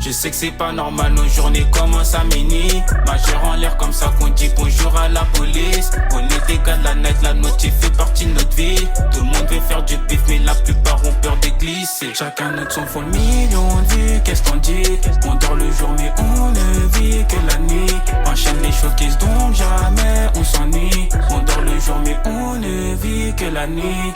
Je sais que c'est pas normal, nos journées commencent à minuit. Majeur en l'air comme ça qu'on dit bonjour à la police. On est des gars de la night, la notif fait partie de notre vie. Tout le monde veut faire du pif mais la plupart ont peur de glisser. Chacun notre son faut le million de vues, qu'est-ce qu'on dit? On dort le jour mais on ne vit que la nuit. Enchaîne les showcases donc jamais on s'ennuie. On dort le jour mais on ne vit que la nuit.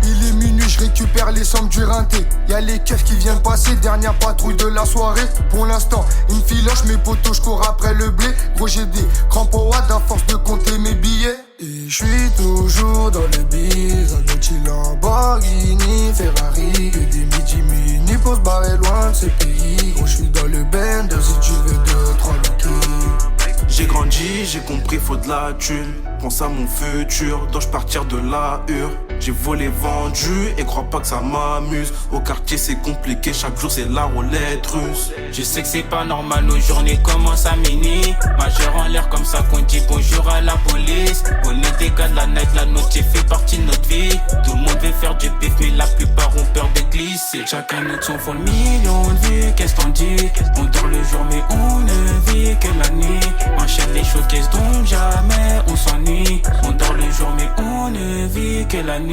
Il est minuit, je récupère les sommes du rinté. Y'a les keufs qui viennent passer, dernière patrouille de la soirée. Pour l'instant, une filoche, mes potos, j'cours après le blé. Gros j'ai des crampes au watt à force de compter mes billets. Et j'suis toujours dans le biz, un petit Lamborghini, Ferrari. Que des midi-mini pour se barrer loin de ce pays. Gros j'suis dans le bend, si tu veux 2-3 lookés. J'ai grandi, j'ai compris, faut de la thune. Pense à mon futur, dois-je partir de la hure? J'ai volé, vendu, et crois pas que ça m'amuse. Au quartier c'est compliqué, chaque jour c'est la roulette russe. Je sais que c'est pas normal, nos journées commencent à minuit. Majeur en l'air comme ça qu'on dit bonjour à la police. On est des gars de la night, la notif fait partie de notre vie. Tout le monde veut faire du pif mais la plupart ont peur de glisser. Chacun notre son faut le million de vues, qu'est-ce qu'on dit? On dort le jour mais on ne vit que la nuit. Enchaîne les showcases donc jamais on s'ennuie. On dort le jour mais on ne vit que la nuit.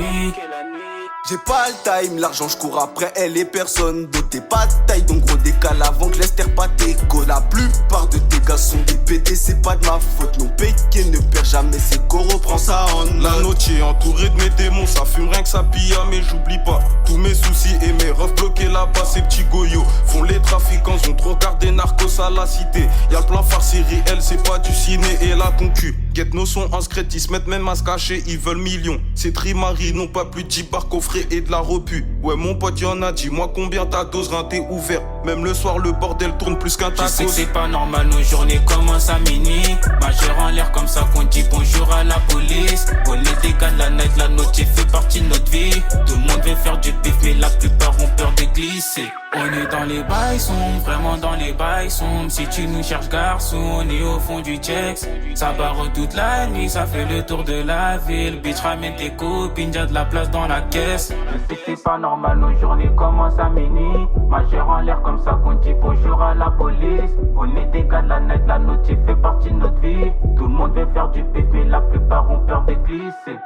J'ai pas le time, l'argent j'cours après elle et personne d'autre. T'es pas de taille donc gros décale avant que je laisse terre pas tes go. La plupart de tes gars sont des PD, c'est pas de ma faute. Non péqué ne perd jamais ses coraux, prends ça en note. La notier entourée de mes démons, ça fume rien que ça pilla. Mais j'oublie pas tous mes soucis et mes refs bloqués là-bas. Ces petits goyots font les trafiquants, ont trop regardé Narcos à la cité. Y'a le plan farci réel, c'est pas du ciné et la concu. Guette nos sons en secret, ils se mettent même à se cacher, ils veulent millions. Ces trimari n'ont pas plus de 10 bars coffrés et de la repu. Ouais mon pote y'en a, dis-moi combien ta dose t'es ouvert. Même le soir le bordel tourne plus qu'un tacos. Je sais que c'est pas normal, nos journées commencent à minuit. Majeur en l'air comme ça qu'on dit bonjour à la police. On est des gars de la night, la notif fait partie de notre vie. Tout le monde veut faire du pif mais la plupart ont peur de glisser. On est dans les bails sombres, vraiment dans les bails sombres. Si tu nous cherches garçon, on est au fond du checks. Ça barre toute la nuit, ça fait le tour de la ville. Bitch ramène tes copines, y'a de la place dans la caisse. Je sais que c'est pas normal, nos journées commencent à minuit. Majeur en l'air comme ça qu'on dit bonjour à la police. On est des gars de la night, la notif fait partie de notre vie. Tout le monde veut faire du pif mais la plupart ont peur de glisser.